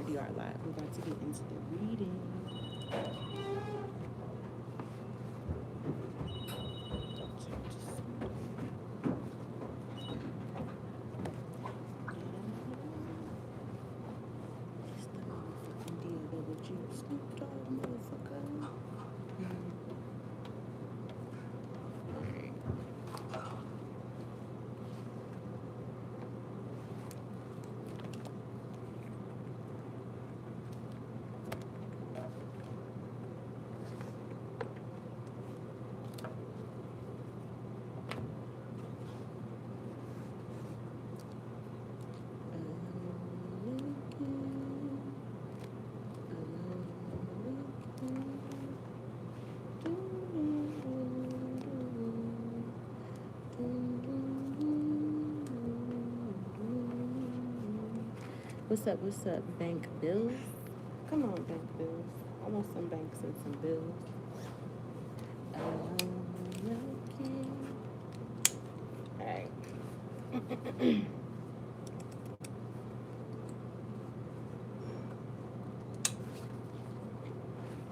already are live. We're about to get into the reading. It's the motherfucking DLWG Snoop Dogg, motherfucker. Alright. What's up, Bank Bills? Come on, Bank Bills. I want some banks and some bills. Alright.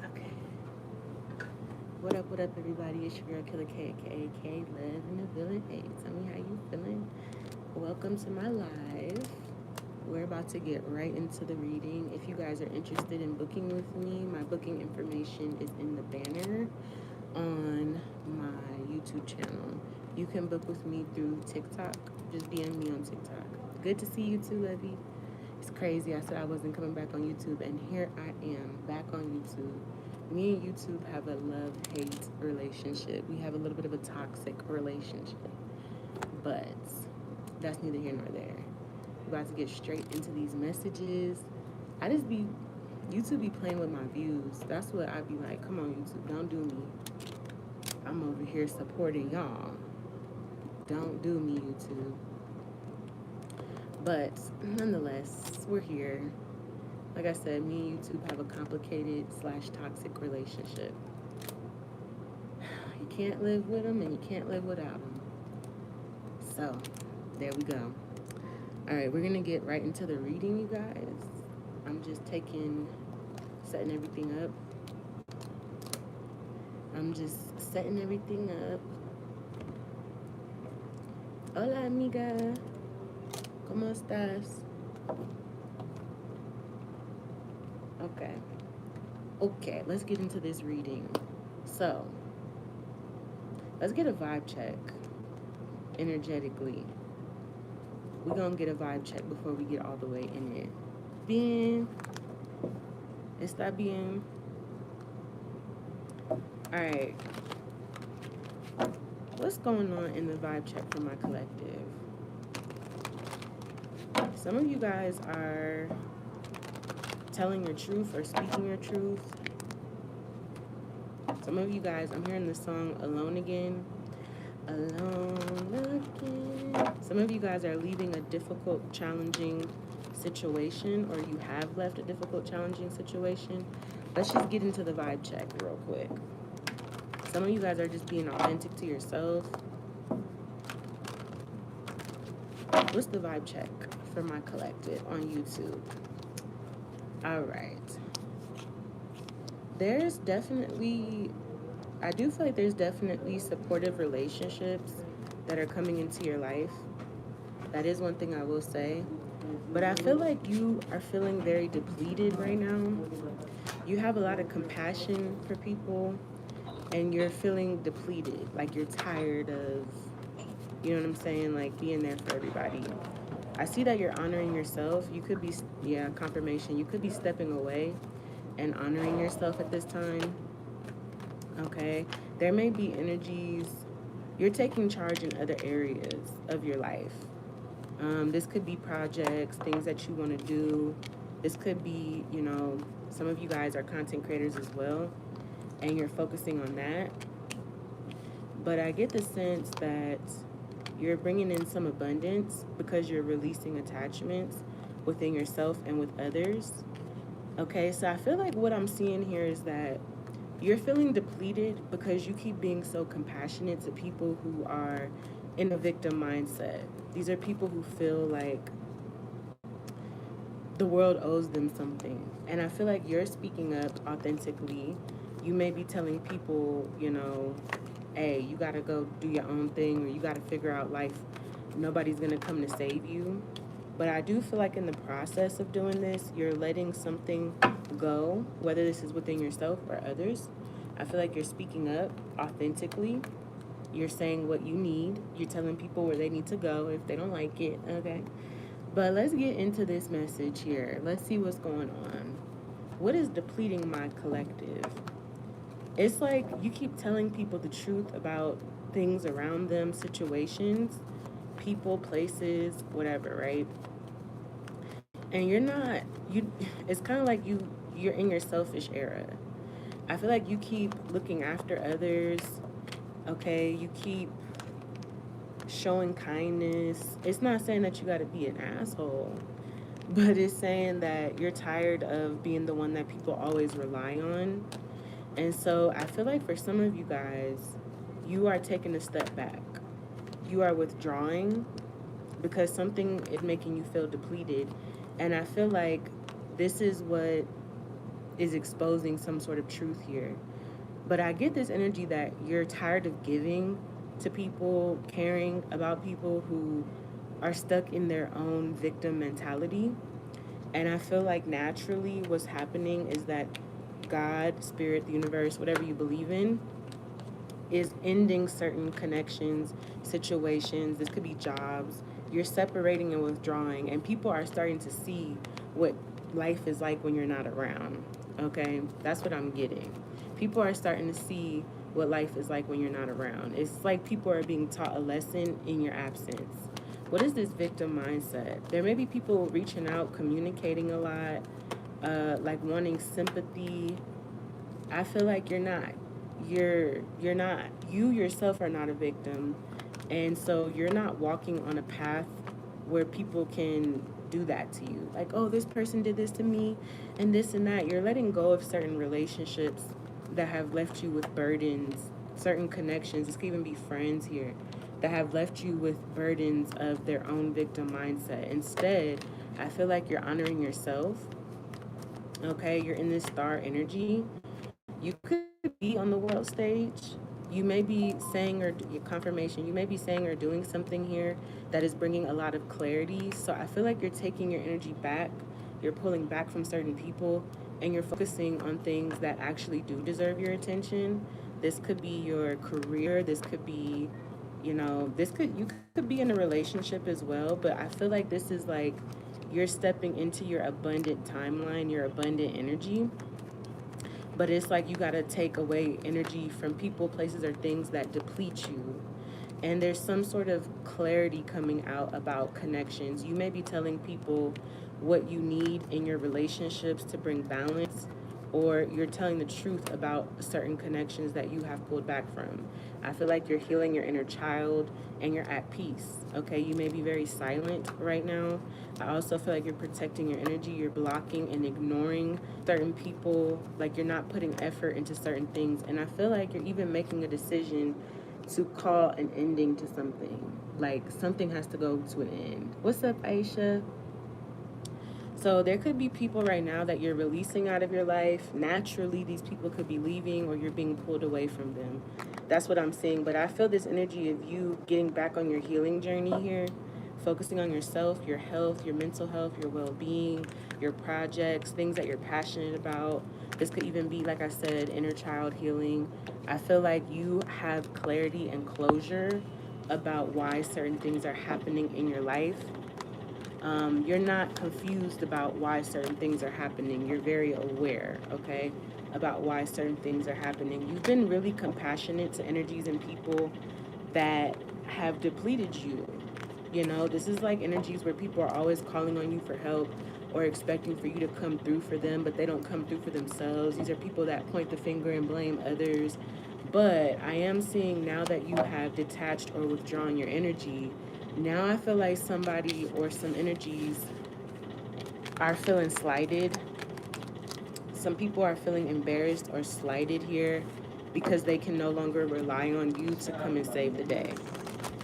Okay. What up, everybody? It's your girl, Killer K, aka Live in the Village. Hey, tell me how you feeling. Welcome to my live. We're about to get right into the reading. If you guys are interested in booking with me, my booking information is in the banner on my YouTube channel. You can book with me through TikTok. Just DM me on TikTok. Good to see you too, Levy. It's crazy. I said I wasn't coming back on YouTube, and here I am back on YouTube. Me and YouTube have a love-hate relationship. We have a little bit of a toxic relationship, but that's neither here nor there. We're about to get straight into these messages. YouTube be playing with my views. That's what I be like, come on, YouTube, don't do me. I'm over here supporting y'all. Don't do me, YouTube. But nonetheless, we're here. Like I said, me and YouTube have a complicated / toxic relationship. You can't live with them and you can't live without them. So, there we go. Alright, we're going to get right into the reading, you guys. I'm just setting everything up. Hola, amiga. ¿Cómo estás? Okay, let's get into this reading. So, let's get a vibe check energetically. We're going to get a vibe check before we get all the way in it. Bien. Está bien. Alright. What's going on in the vibe check for my collective? Some of you guys are telling your truth or speaking your truth. Some of you guys, I'm hearing the song Alone Again. Alone again. Some of you guys are leaving a difficult, challenging situation, or you have left a difficult, challenging situation. Let's just get into the vibe check real quick. Some of you guys are just being authentic to yourself. What's the vibe check for my collective on YouTube? All right. I do feel like there's definitely supportive relationships that are coming into your life. That is one thing I will say. But I feel like you are feeling very depleted right now. You have a lot of compassion for people, and you're feeling depleted. Like you're tired of, you know what I'm saying, like being there for everybody. I see that you're honoring yourself. You could be, confirmation. You could be stepping away and honoring yourself at this time. Okay? There may be energies. You're taking charge in other areas of your life. This could be projects, things that you want to do. This could be, some of you guys are content creators as well, and you're focusing on that. But I get the sense that you're bringing in some abundance because you're releasing attachments within yourself and with others. Okay, so I feel like what I'm seeing here is that you're feeling depleted because you keep being so compassionate to people who are in a victim mindset. These are people who feel like the world owes them something. And I feel like you're speaking up authentically. You may be telling people, hey, you got to go do your own thing, or you got to figure out life. Nobody's going to come to save you. But I do feel like in the process of doing this, you're letting something go, whether this is within yourself or others. I feel like you're speaking up authentically. You're saying what you need. You're telling people where they need to go if they don't like it, okay? But let's get into this message here. Let's see what's going on. What is depleting my collective? It's like you keep telling people the truth about things around them, situations, people, places, whatever, right? And you're not you it's kind of like you're in your selfish era. I feel like you keep looking after others, okay? You keep showing kindness. It's not saying that you got to be an asshole, but it's saying that you're tired of being the one that people always rely on. And so I feel like for some of you guys, you are taking a step back. You are withdrawing because something is making you feel depleted. And I feel like this is what is exposing some sort of truth here. But I get this energy that you're tired of giving to people, caring about people who are stuck in their own victim mentality. And I feel like naturally what's happening is that God, spirit, the universe, whatever you believe in, is ending certain connections, situations. This could be jobs. You're separating and withdrawing, and people are starting to see what life is like when you're not around. Okay? That's what I'm getting. People are starting to see what life is like when you're not around. It's like people are being taught a lesson in your absence. What is this victim mindset? There may be people reaching out, communicating a lot, like wanting sympathy. I feel like you're not. You're not. You yourself are not a victim, and so you're not walking on a path where people can do that to you. Like, oh, this person did this to me, and this and that. You're letting go of certain relationships that have left you with burdens, certain connections. This could even be friends here that have left you with burdens of their own victim mindset. Instead, I feel like you're honoring yourself. Okay, you're in this star energy. You could be on the world stage. You may be saying or your confirmation, you may be saying or doing something here that is bringing a lot of clarity. So I feel like you're taking your energy back. You're pulling back from certain people and you're focusing on things that actually do deserve your attention. This could be your career. This could be, you could be in a relationship as well. But I feel like this is like you're stepping into your abundant timeline, your abundant energy. But it's like you got to take away energy from people, places, or things that deplete you. And there's some sort of clarity coming out about connections. You may be telling people what you need in your relationships to bring balance, or you're telling the truth about certain connections that you have pulled back from. I feel like you're healing your inner child and you're at peace. Okay, you may be very silent right now. I also feel like you're protecting your energy. You're blocking and ignoring certain people. Like you're not putting effort into certain things. And I feel like you're even making a decision to call an ending to something. Like something has to go to an end. What's up, Aisha? So there could be people right now that you're releasing out of your life. Naturally, these people could be leaving or you're being pulled away from them. That's what I'm seeing. But I feel this energy of you getting back on your healing journey here, focusing on yourself, your health, your mental health, your well-being, your projects, things that you're passionate about. This could even be, like I said, inner child healing. I feel like you have clarity and closure about why certain things are happening in your life. You're not confused about why certain things are happening. You're very aware, okay, about why certain things are happening. You've been really compassionate to energies and people that have depleted you. This is like energies where people are always calling on you for help or expecting for you to come through for them, but they don't come through for themselves. These are people that point the finger and blame others. But I am seeing now that you have detached or withdrawn your energy, now I feel like somebody or some energies are feeling slighted. Some people are feeling embarrassed or slighted here because they can no longer rely on you to come and save the day.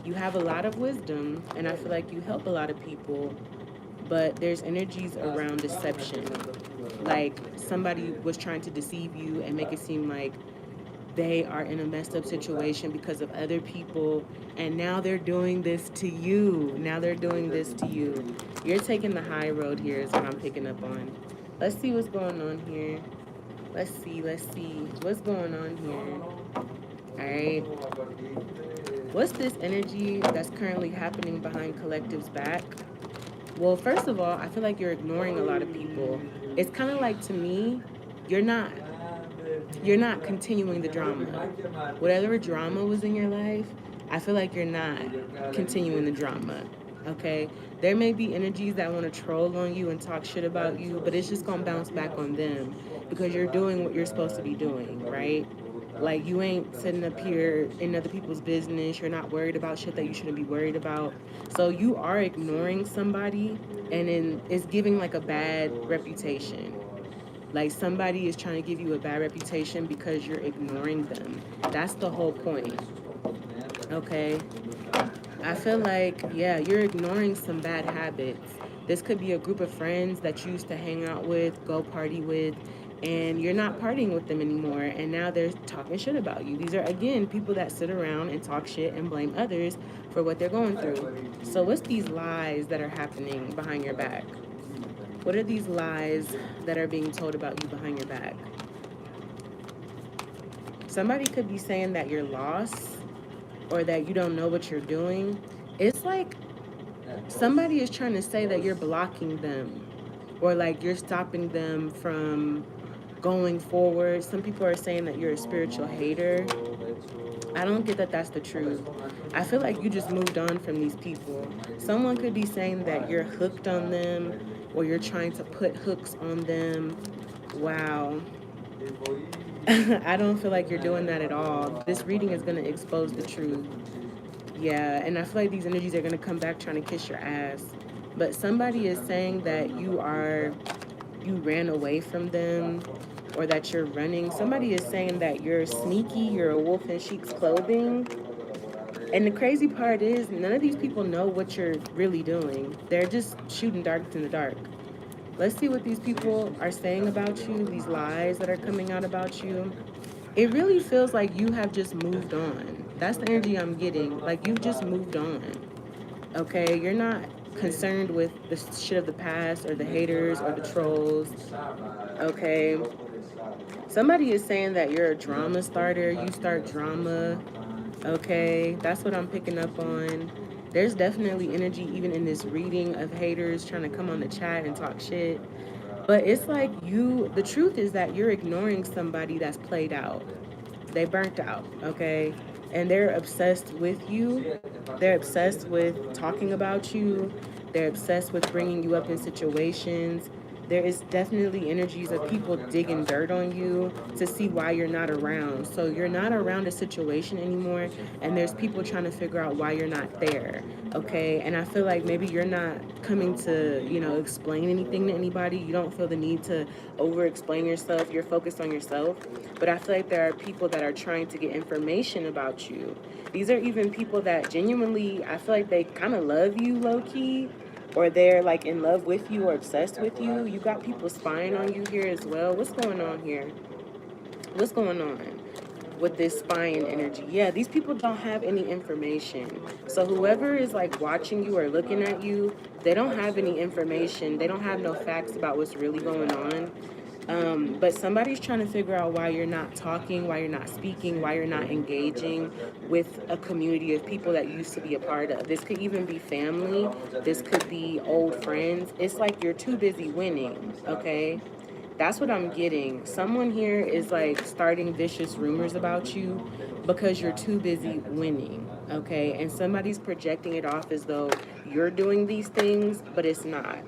You have a lot of wisdom, and I feel like you help a lot of people, but there's energies around deception. Like somebody was trying to deceive you and make it seem like they are in a messed up situation because of other people, and now they're doing this to you. Now they're doing this to you. You're taking the high road here is what I'm picking up on. Let's see what's going on here. Let's see what's going on here. All right. What's this energy that's currently happening behind Collective's back? Well, first of all, I feel like you're ignoring a lot of people. It's kind of like, to me, you're not you're not continuing the drama. Whatever drama was in your life, I feel like you're not continuing the drama. Okay? There may be energies that want to troll on you and talk shit about you, but it's just going to bounce back on them because you're doing what you're supposed to be doing, right? Like, you ain't sitting up here in other people's business. You're not worried about shit that you shouldn't be worried about. So you are ignoring somebody, and then it's giving like a bad reputation. Like, somebody is trying to give you a bad reputation because you're ignoring them. That's the whole point. Okay? I feel like, yeah, you're ignoring some bad habits. This could be a group of friends that you used to hang out with, go party with, and you're not partying with them anymore, and now they're talking shit about you. These are, again, people that sit around and talk shit and blame others for what they're going through. So what's these lies that are happening behind your back? What are these lies that are being told about you behind your back? Somebody could be saying that you're lost or that you don't know what you're doing. It's like somebody is trying to say that you're blocking them or like you're stopping them from going forward. Some people are saying that you're a spiritual hater. I don't get that that's the truth. I feel like you just moved on from these people. Someone could be saying that you're hooked on them or you're trying to put hooks on them. Wow. I don't feel like you're doing that at all. This reading is going to expose the truth. Yeah, and I feel like these energies are going to come back trying to kiss your ass. But somebody is saying that you ran away from them or that you're running. Somebody is saying that you're sneaky, you're a wolf in sheep's clothing. And the crazy part is, none of these people know what you're really doing. They're just shooting darts in the dark. Let's see what these people are saying about you, these lies that are coming out about you. It really feels like you have just moved on. That's the energy I'm getting. Like, you've just moved on. Okay? You're not concerned with the shit of the past or the haters or the trolls. Okay? Somebody is saying that you're a drama starter. You start drama. Okay? That's what I'm picking up on. There's definitely energy even in this reading of haters trying to come on the chat and talk shit. But it's like the truth is that you're ignoring somebody that's played out. They burnt out, okay? And they're obsessed with you. They're obsessed with talking about you. They're obsessed with bringing you up in situations. There is definitely energies of people digging dirt on you to see why you're not around. So you're not around a situation anymore, and there's people trying to figure out why you're not there, okay? And I feel like maybe you're not coming to, explain anything to anybody. You don't feel the need to over-explain yourself. You're focused on yourself. But I feel like there are people that are trying to get information about you. These are even people that genuinely, I feel like they kind of love you low-key, or they're like in love with you or obsessed with you. You got people spying on you here as well. What's going on here? What's going on with this spying energy? Yeah, these people don't have any information. So whoever is like watching you or looking at you, they don't have any information. They don't have no facts about what's really going on. But somebody's trying to figure out why you're not talking, why you're not speaking, why you're not engaging with a community of people that you used to be a part of. This could even be family. This could be old friends. It's like you're too busy winning, okay? That's what I'm getting. Someone here is like starting vicious rumors about you because you're too busy winning, okay? And somebody's projecting it off as though you're doing these things, but it's not.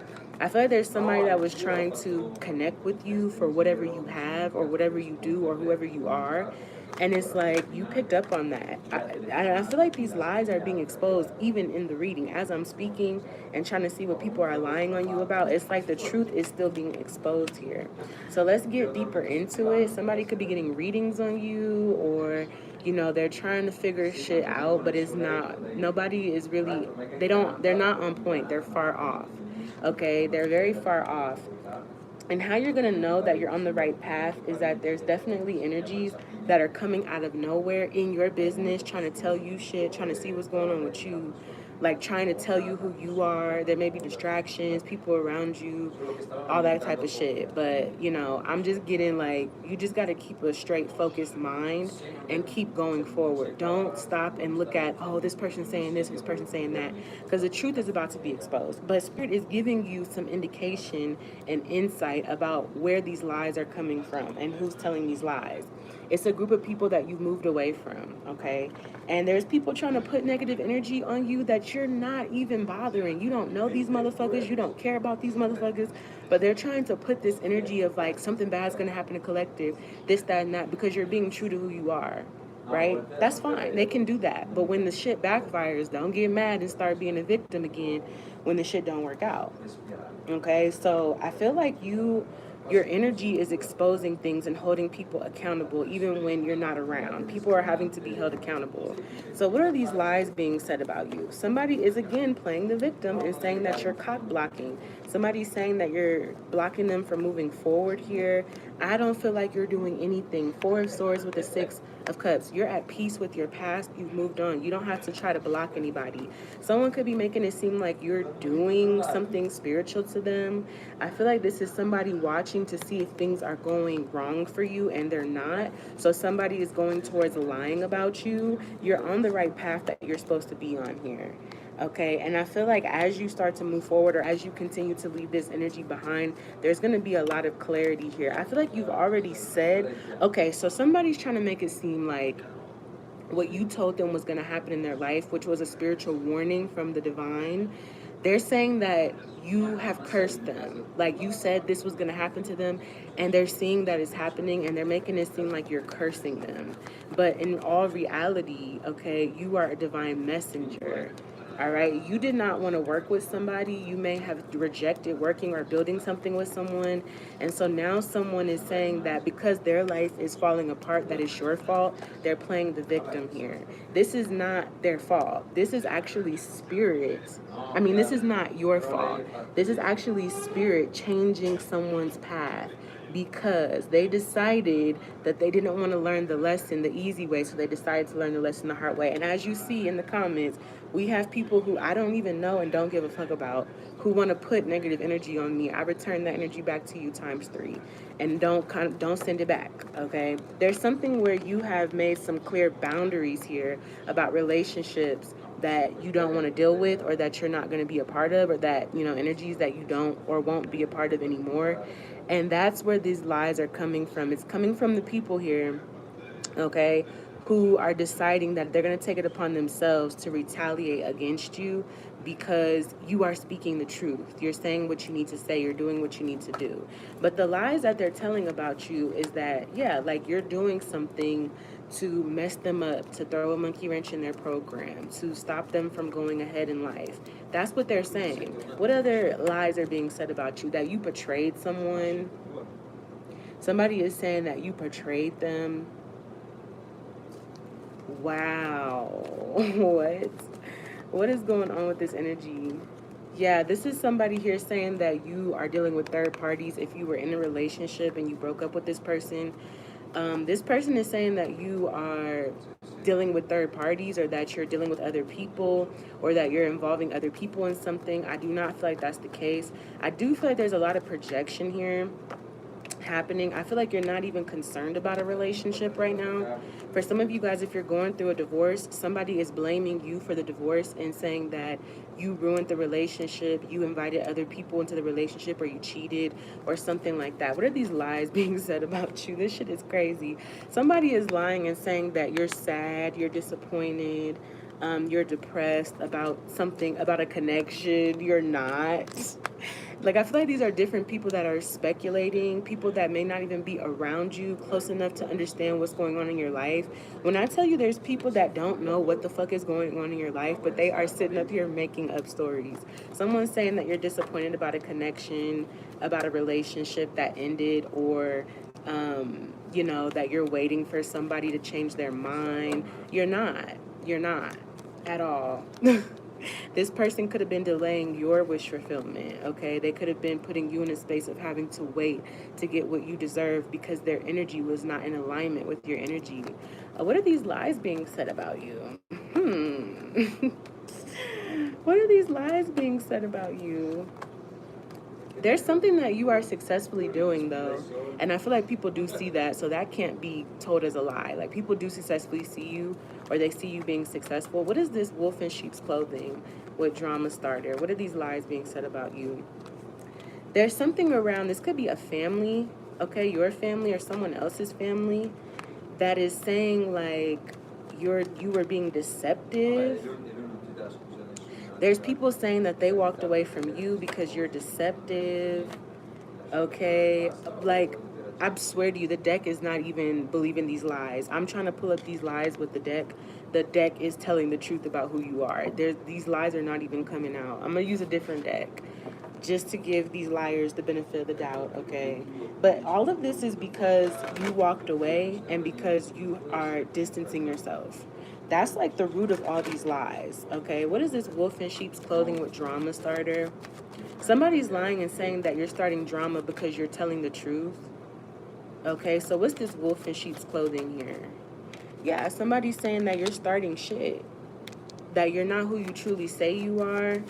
I feel like there's somebody that was trying to connect with you for whatever you have or whatever you do or whoever you are. And it's like you picked up on that. I feel like these lies are being exposed even in the reading. As I'm speaking and trying to see what people are lying on you about, it's like the truth is still being exposed here. So let's get deeper into it. Somebody could be getting readings on you, or they're trying to figure shit out, but it's not, nobody is really, they're not on point. They're far off. Okay, they're very far off. And how you're gonna know that you're on the right path is that there's definitely energies that are coming out of nowhere in your business, trying to tell you shit, trying to see what's going on with you, like trying to tell you who you are. There may be distractions, people around you, all that type of shit. But I'm just getting like you just gotta keep a straight, focused mind and keep going forward. Don't stop and look at, oh, this person's saying this person's saying that, because the truth is about to be exposed. But Spirit is giving you some indication and insight about where these lies are coming from and who's telling these lies. It's a group of people that you've moved away from, okay? And there's people trying to put negative energy on you that you're not even bothering. You don't know these motherfuckers. You don't care about these motherfuckers. But they're trying to put this energy of like something bad's going to happen to collective, this, that, and that, because you're being true to who you are. Right? That's fine. They can do that. But when the shit backfires, don't get mad and start being a victim again when the shit don't work out. Okay? So I feel like your energy is exposing things and holding people accountable even when you're not around. People are having to be held accountable. So what are these lies being said about you? Somebody is again playing the victim and saying that you're cock blocking. Somebody's saying that you're blocking them from moving forward here. I don't feel like you're doing anything. Four of Swords with the Six of Cups. You're at peace with your past. You've moved on. You don't have to try to block anybody. Someone could be making it seem like you're doing something spiritual to them. I feel like this is somebody watching to see if things are going wrong for you and they're not. So somebody is going towards lying about you. You're on the right path that you're supposed to be on here. Okay, and I feel like as you start to move forward or as you continue to leave this energy behind, there's going to be a lot of clarity here. I feel like you've already said, okay, so somebody's trying to make it seem like what you told them was going to happen in their life, which was a spiritual warning from the divine. They're saying that you have cursed them. Like you said this was going to happen to them, and they're seeing that it's happening, and they're making it seem like you're cursing them. But in all reality, okay, you are a divine messenger. All right. You did not want to work with somebody. You may have rejected working or building something with someone. And so now someone is saying that because their life is falling apart, that it's your fault. They're playing the victim here. This is not their fault. This is actually spirit. I mean, this is not your fault. This is actually spirit changing someone's path because they decided that they didn't want to learn the lesson the easy way, so they decided to learn the lesson the hard way. And as you see in the comments, we have people who I don't even know and don't give a fuck about who want to put negative energy on me. I return that energy back to you ×3, and don't send it back. Okay, there's something where you have made some clear boundaries here about relationships that you don't want to deal with, or that you're not going to be a part of, or that energies that you don't or won't be a part of anymore. And that's where these lies are coming from. It's coming from the people here, okay, who are deciding that they're going to take it upon themselves to retaliate against you because you are speaking the truth. You're saying what you need to say. You're doing what you need to do. But the lies that they're telling about you is that, yeah, like you're doing something to mess them up, to throw a monkey wrench in their program, to stop them from going ahead in life. That's what they're saying. What other lies are being said about you? That you betrayed someone. Somebody is saying that you betrayed them. Wow. What is going on with this energy? Yeah, this is somebody here saying that you are dealing with third parties. If you were in a relationship and you broke up with this person is saying that you are dealing with third parties, or that you're dealing with other people, or that you're involving other people in something. I do not feel like that's the case. I do feel like there's a lot of projection here happening. I feel like you're not even concerned about a relationship right now. For some of you guys, if you're going through a divorce, somebody is blaming you for the divorce and saying that you ruined the relationship, you invited other people into the relationship, or you cheated, or something like that. What are these lies being said about you? This shit is crazy. Somebody is lying and saying that you're sad, you're disappointed, you're depressed about something, about a connection. You're not. Like, I feel like these are different people that are speculating, people that may not even be around you close enough to understand what's going on in your life. When I tell you there's people that don't know what the fuck is going on in your life, but they are sitting up here making up stories. Someone's saying that you're disappointed about a connection, about a relationship that ended, or that you're waiting for somebody to change their mind. You're not at all. This person could have been delaying your wish fulfillment, okay? They could have been putting you in a space of having to wait to get what you deserve because their energy was not in alignment with your energy. What are these lies being said about you? What are these lies being said about you? There's something that you are successfully doing though, and I feel like people do see that, so that can't be told as a lie. Like people do successfully see you, or they see you being successful. What is this wolf in sheep's clothing with drama starter? What are these lies being said about you? There's something around, this could be a family, okay, your family or someone else's family, that is saying like you were being deceptive. There's people saying that they walked away from you because you're deceptive. Okay, like I swear to you, the deck is not even believing these lies. I'm trying to pull up these lies with the deck. The deck is telling the truth about who you are. These lies are not even coming out. I'm gonna use a different deck just to give these liars the benefit of the doubt, okay? But all of this is because you walked away and because you are distancing yourself. That's like the root of all these lies, okay? What is this wolf in sheep's clothing with drama starter? Somebody's lying and saying that you're starting drama because you're telling the truth. Okay, so what's this wolf in sheep's clothing here? Yeah, somebody's saying that you're starting shit. That you're not who you truly say you are.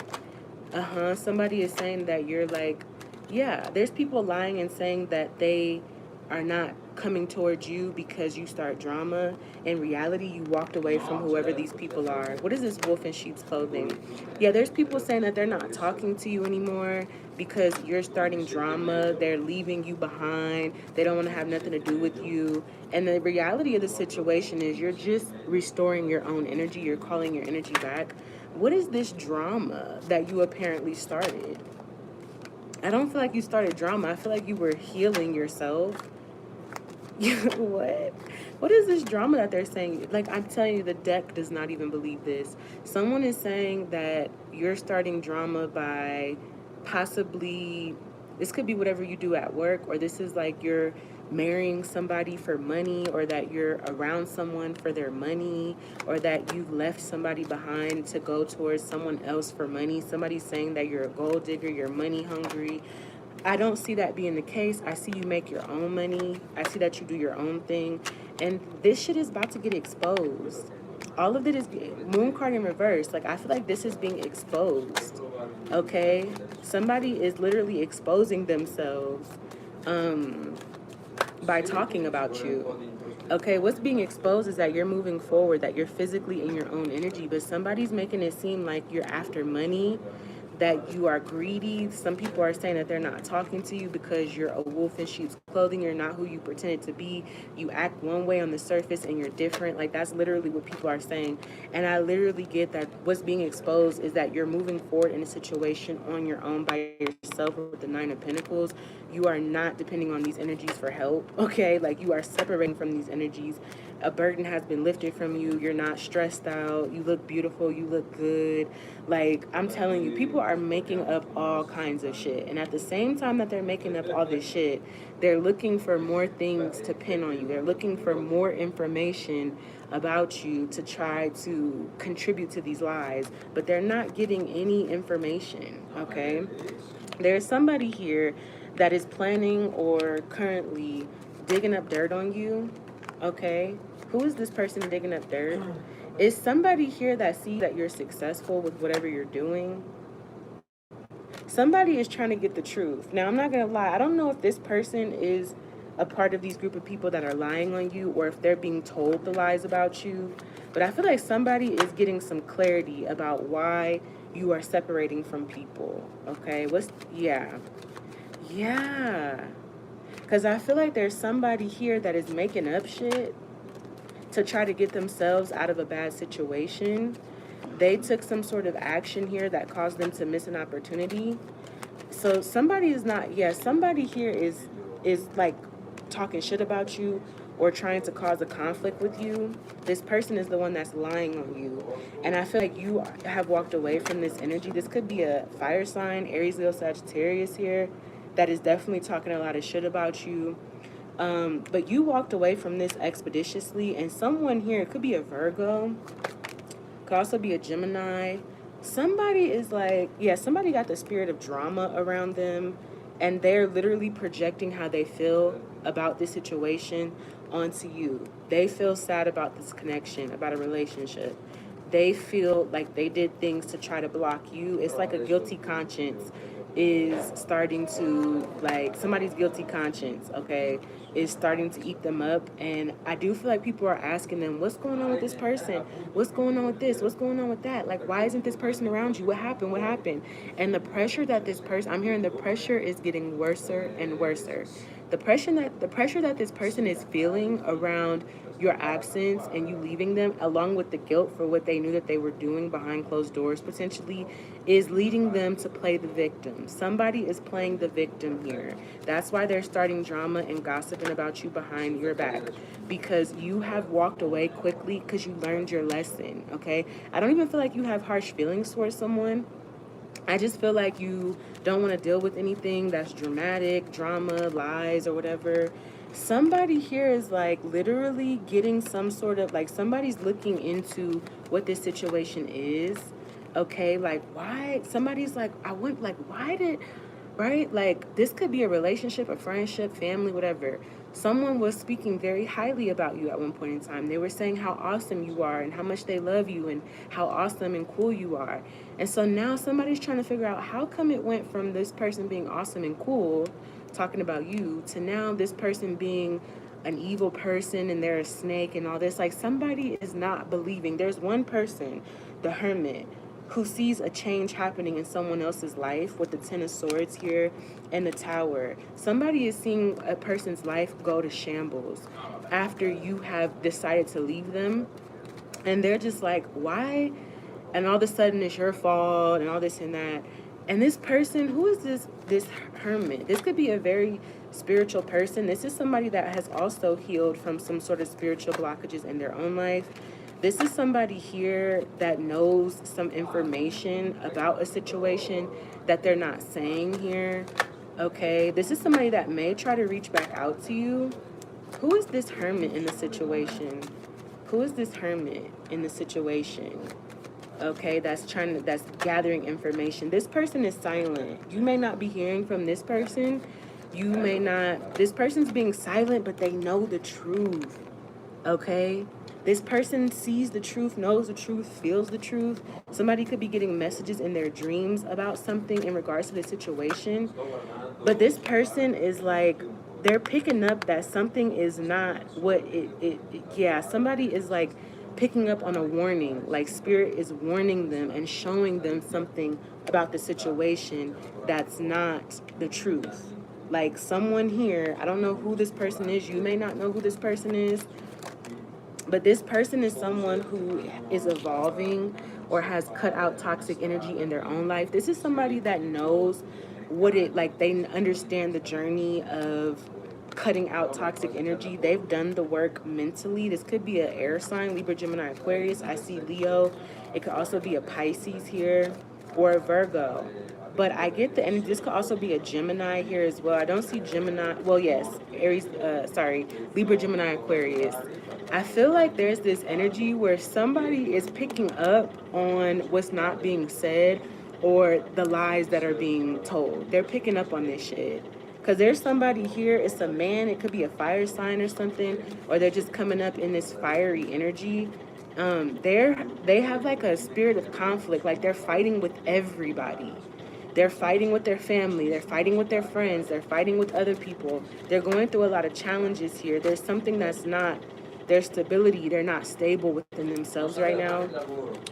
Somebody is saying that you're like, yeah, there's people lying and saying that they are not coming towards you because you start drama. In reality, you walked away from whoever these people are. What is this wolf in sheep's clothing? Yeah, there's people saying that they're not talking to you anymore because you're starting drama. They're leaving you behind. They don't want to have nothing to do with you. And the reality of the situation is you're just restoring your own energy. You're calling your energy back. What is this drama that you apparently started? I don't feel like you started drama. I feel like you were healing yourself. What? What is this drama that they're saying? Like, I'm telling you, the deck does not even believe this. Someone is saying that you're starting drama by possibly, this could be whatever you do at work, or this is like you're marrying somebody for money, or that you're around someone for their money, or that you left somebody behind to go towards someone else for money. Somebody's saying that you're a gold digger, you're money hungry. I don't see that being the case. I see you make your own money. I see that you do your own thing. And this shit is about to get exposed. All of it is moon card in reverse. Like, I feel like this is being exposed. Okay? Somebody is literally exposing themselves by talking about you. Okay, what's being exposed is that you're moving forward, that you're physically in your own energy, but somebody's making it seem like you're after money, that you are greedy. Some people are saying that they're not talking to you because you're a wolf in sheep's clothing. You're not who you pretended to be. You act one way on the surface and you're different. Like, that's literally what people are saying. And I literally get that what's being exposed is that you're moving forward in a situation on your own by yourself with the Nine of Pentacles. You are not depending on these energies for help, okay? Like, you are separating from these energies. A burden has been lifted from you. You're not stressed out. You look beautiful. You look good. Like, I'm telling you, people are making up all kinds of shit. And at the same time that they're making up all this shit, they're looking for more things to pin on you. They're looking for more information about you to try to contribute to these lies. But they're not getting any information, okay? There's somebody here that is planning or currently digging up dirt on you, okay? Who is this person digging up dirt? Is somebody here that sees that you're successful with whatever you're doing? Somebody is trying to get the truth. Now, I'm not going to lie. I don't know if this person is a part of these group of people that are lying on you or if they're being told the lies about you. But I feel like somebody is getting some clarity about why you are separating from people, okay? Yeah. Because I feel like there's somebody here that is making up shit to try to get themselves out of a bad situation. They took some sort of action here that caused them to miss an opportunity. So somebody here is like talking shit about you or trying to cause a conflict with you. This person is the one that's lying on you. And I feel like you have walked away from this energy. This could be a fire sign, Aries, Leo, Sagittarius here, that is definitely talking a lot of shit about you. But you walked away from this expeditiously, and someone here, it could be a Virgo, could also be a Gemini, somebody is like, yeah, somebody got the spirit of drama around them, and they're literally projecting how they feel about this situation onto you. They feel sad about this connection, about a relationship. They feel like they did things to try to block you. It's like a guilty conscience is starting to, like, somebody's guilty conscience, okay, is starting to eat them up. And I do feel like people are asking them, what's going on with this person? What's going on with this? What's going on with that? Like, why isn't this person around you? What happened? What happened? And the pressure that this person, I'm hearing the pressure is getting worser and worser. The pressure that this person is feeling around your absence and you leaving them, along with the guilt for what they knew that they were doing behind closed doors potentially, is leading them to play the victim. Somebody is playing the victim here. That's why they're starting drama and gossiping about you behind your back, because you have walked away quickly because you learned your lesson, okay? I don't even feel like you have harsh feelings towards someone. I just feel like you don't want to deal with anything that's dramatic, drama, lies, or whatever. Somebody here is like literally getting some sort of, like, somebody's looking into what this situation is. Okay, like, why? Somebody's like, I want, like, why did, right? Like, this could be a relationship, a friendship, family, whatever. Someone was speaking very highly about you at one point in time. They were saying how awesome you are and how much they love you and how awesome and cool you are. And so now somebody's trying to figure out how come it went from this person being awesome and cool, talking about you, to now this person being an evil person and they're a snake and all this. Like, somebody is not believing. There's one person, the Hermit, who sees a change happening in someone else's life with the Ten of Swords here and the Tower. Somebody is seeing a person's life go to shambles after you have decided to leave them. And they're just like, why? And all of a sudden it's your fault and all this and that. And this person, who is this Hermit? This could be a very spiritual person. This is somebody that has also healed from some sort of spiritual blockages in their own life. This is somebody here that knows some information about a situation that they're not saying here. Okay, this is somebody that may try to reach back out to you. Who is this Hermit in the situation? Who is this Hermit in the situation? Okay, that's gathering information. This person is silent. You may not be hearing from this person. This person's being silent, but they know the truth. Okay? This person sees the truth, knows the truth, feels the truth. Somebody could be getting messages in their dreams about something in regards to the situation. But this person is like, they're picking up that something is not what somebody is like picking up on a warning. Like, spirit is warning them and showing them something about the situation that's not the truth. Like, someone here, I don't know who this person is. You may not know who this person is. But this person is someone who is evolving or has cut out toxic energy in their own life. This is somebody that knows they understand the journey of cutting out toxic energy. They've done the work mentally. This could be an air sign, Libra, Gemini, Aquarius. I see Leo. It could also be a Pisces here or a Virgo. But I get the energy. This could also be a Gemini here as well. I don't see Gemini. Well, yes, Libra, Gemini, Aquarius. I feel like there's this energy where somebody is picking up on what's not being said or the lies that are being told. They're picking up on this shit. Because there's somebody here, it's a man, it could be a fire sign or something, or they're just coming up in this fiery energy. They have like a spirit of conflict, like they're fighting with everybody. They're fighting with their family, they're fighting with their friends, they're fighting with other people. They're going through a lot of challenges here. There's something that's not their stability. They're not stable within themselves right now.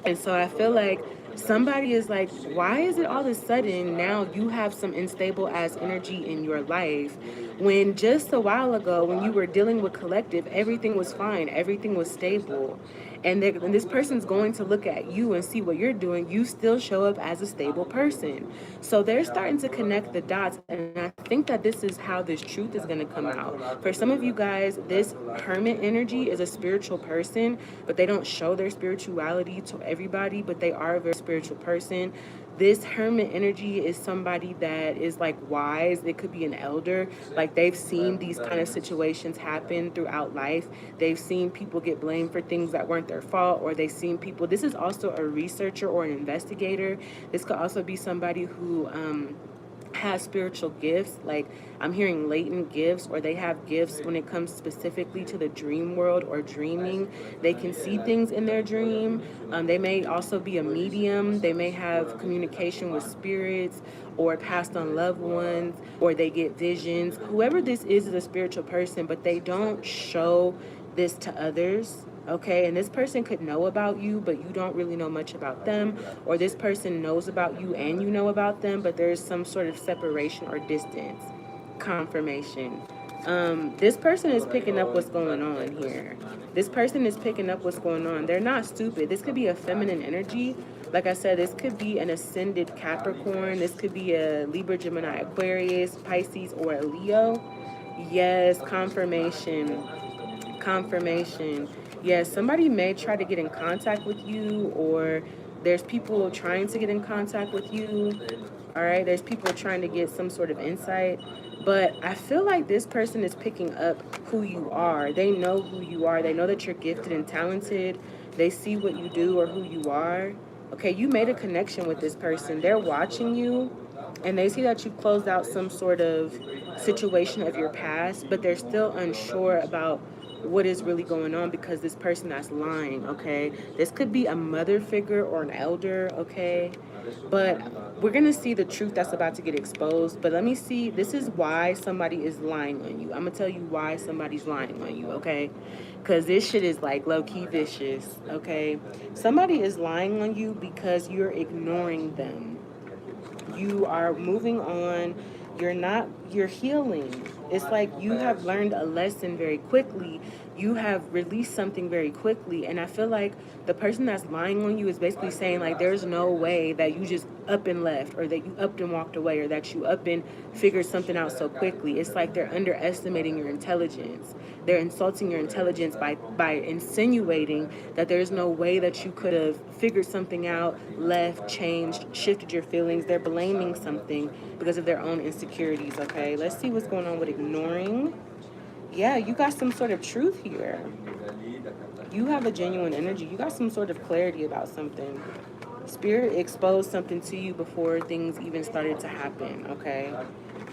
And so I feel like somebody is like, why is it all of a sudden now you have some unstable ass energy in your life when just a while ago when you were dealing with collective, everything was fine, everything was stable. And this person's going to look at you and see what you're doing. You still show up as a stable person. So they're starting to connect the dots. And I think that this is how this truth is going to come out. For some of you guys, this Hermit energy is a spiritual person, but they don't show their spirituality to everybody, but they are a very spiritual person. This hermit energy is somebody that is like wise. It could be an elder. Like they've seen these kind of situations happen throughout life. They've seen people get blamed for things that weren't their fault, or they've seen people. This is also a researcher or an investigator. This could also be somebody who has spiritual gifts. Like I'm hearing latent gifts, or they have gifts when it comes specifically to the dream world or dreaming. They can see things in their dream. They may also be a medium. They may have communication with spirits or passed on loved ones, or they get visions. Whoever this is a spiritual person, but they don't show this to others. Okay, and this person could know about you, but you don't really know much about them, or this person knows about you and you know about them, but there's some sort of separation or distance. Confirmation. This person is picking up what's going on here. This person is picking up what's going on. They're not stupid. This could be a feminine energy. Like I said, this could be an ascended Capricorn. This could be a Libra, Gemini, Aquarius, Pisces, or a Leo. Yes, confirmation. Confirmation. Yes, somebody may try to get in contact with you, or there's people trying to get in contact with you. All right, there's people trying to get some sort of insight. But I feel like this person is picking up who you are. They know who you are. They know that you're gifted and talented. They see what you do or who you are. Okay, you made a connection with this person. They're watching you, and they see that you've closed out some sort of situation of your past, but they're still unsure about what is really going on, because this person that's lying, okay? This could be a mother figure or an elder, okay? But we're gonna see the truth that's about to get exposed. But let me see, this is why somebody is lying on you. I'm gonna tell you why somebody's lying on you, okay? Because this shit is like low-key vicious, okay? Somebody is lying on you because you're ignoring them. You are moving on. You're healing. It's like you have learned a lesson very quickly. You have released something very quickly. And I feel like the person that's lying on you is basically saying, like, there's no way that you just up and left, or that you upped and walked away, or that you up and figured something out so quickly. It's like they're underestimating your intelligence. They're insulting your intelligence by insinuating that there's no way that you could have figured something out, left, changed, shifted your feelings. They're blaming something because of their own insecurities, okay? Let's see what's going on with ignoring. Yeah, you got some sort of truth here. You have a genuine energy. You got some sort of clarity about something. Spirit exposed something to you before things even started to happen, okay?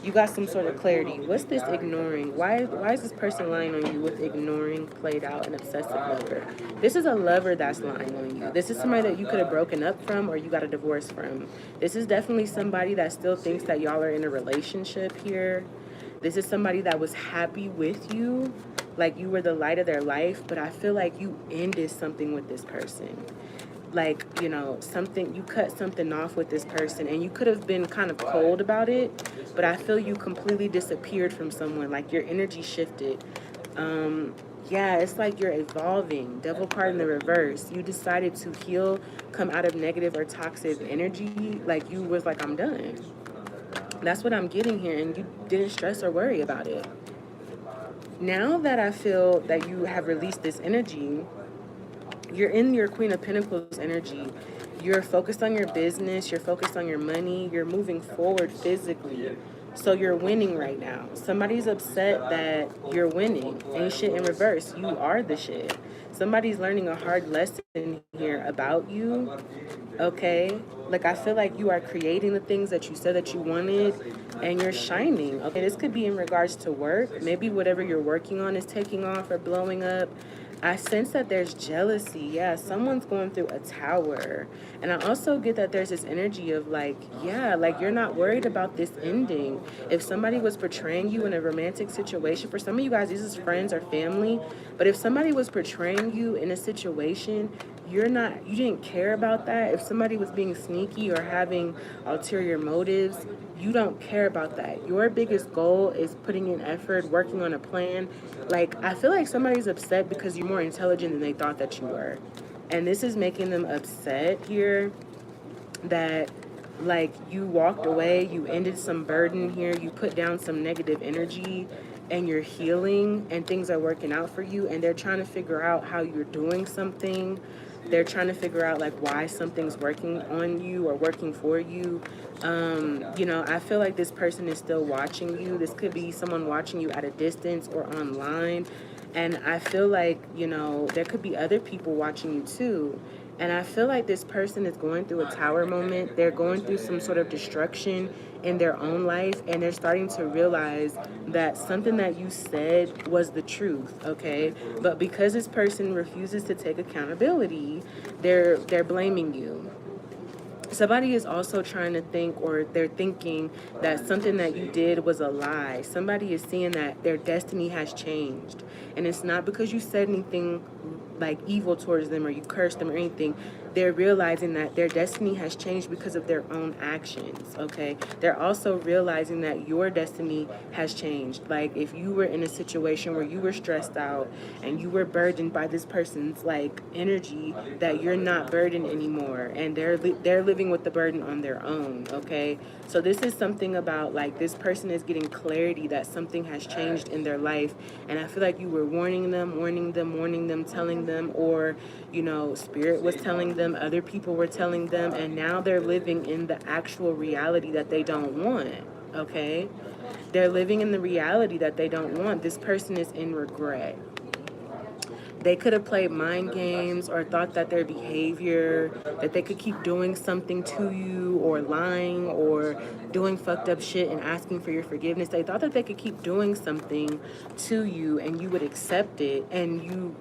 You got some sort of clarity. What's this ignoring? Why is this person lying on you with ignoring played out an obsessive lover? This is a lover that's lying on you. This is somebody that you could have broken up from, or you got a divorce from. This is definitely somebody that still thinks that y'all are in a relationship here. This is somebody that was happy with you, like you were the light of their life, but I feel like you ended something with this person. Like, you know, you cut something off with this person, and you could have been kind of cold about it, but I feel you completely disappeared from someone. Like your energy shifted. Yeah, it's like you're evolving. Devil card in the reverse. You decided to heal, come out of negative or toxic energy. Like you was like, I'm done. That's what I'm getting here, and you didn't stress or worry about it. Now that I feel that you have released this energy, you're in your Queen of Pentacles energy. You're focused on your business. You're focused on your money. You're moving forward physically. So you're winning right now. Somebody's upset that you're winning. Ain't shit in reverse. You are the shit. Somebody's learning a hard lesson here about you. Okay? Like, I feel like you are creating the things that you said that you wanted, and you're shining. Okay, this could be in regards to work. Maybe whatever you're working on is taking off or blowing up. I sense that there's jealousy. Yeah, someone's going through a tower. And I also get that there's this energy of like, yeah, like you're not worried about this ending. If somebody was portraying you in a romantic situation, for some of you guys, this is friends or family, but if somebody was portraying you in a situation, you didn't care about that. If somebody was being sneaky or having ulterior motives, you don't care about that. Your biggest goal is putting in effort, working on a plan. Like, I feel like somebody's upset because you're more intelligent than they thought that you were. And this is making them upset here that, like, you walked away, you ended some burden here, you put down some negative energy, and you're healing, and things are working out for you, and they're trying to figure out how you're doing something. They're trying to figure out like why something's working on you or working for you. You know, I feel like this person is still watching you. This could be someone watching you at a distance or online. And I feel like, you know, there could be other people watching you too. And I feel like this person is going through a tower moment. They're going through some sort of destruction in their own life, and they're starting to realize that something that you said was the truth, okay? But because this person refuses to take accountability, they're blaming you. Somebody is also trying to think, or they're thinking that something that you did was a lie. Somebody is seeing that their destiny has changed. And it's not because you said anything like evil towards them or you cursed them or anything. They're realizing that their destiny has changed because of their own actions, okay? They're also realizing that your destiny has changed. Like if you were in a situation where you were stressed out and you were burdened by this person's like energy, that you're not burdened anymore, and they're living with the burden on their own, okay? So this is something about like this person is getting clarity that something has changed in their life, and I feel like you were warning them, telling them, or you know, spirit was telling them, other people were telling them, and now they're living in the actual reality that they don't want, okay? They're living in the reality that they don't want. This person is in regret. They could have played mind games or thought that their behavior, that they could keep doing something to you or lying or doing fucked up shit and asking for your forgiveness. They thought that they could keep doing something to you and you would accept it, and you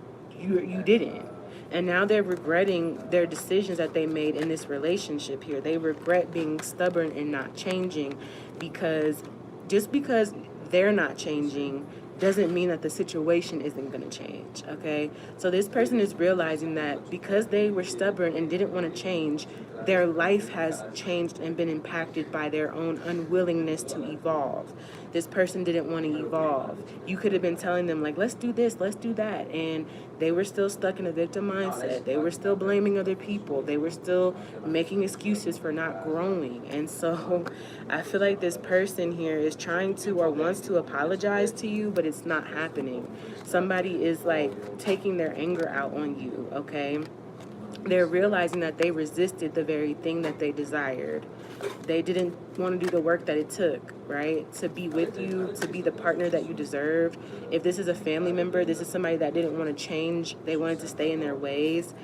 didn't. And now they're regretting their decisions that they made in this relationship here. They regret being stubborn and not changing, because just because they're not changing doesn't mean that the situation isn't going to change, okay? So this person is realizing that because they were stubborn and didn't want to change, their life has changed and been impacted by their own unwillingness to evolve. This person didn't want to evolve. You could have been telling them, like, let's do this, let's do that, and they were still stuck in a victim mindset. They were still blaming other people. They were still making excuses for not growing. And so I feel like this person here is trying to or wants to apologize to you, but it's not happening. Somebody is like taking their anger out on you, okay? They're realizing that they resisted the very thing that they desired. They didn't want to do the work that it took, right? To be with you, to be the partner that you deserved. If this is a family member, this is somebody that didn't want to change. They wanted to stay in their ways.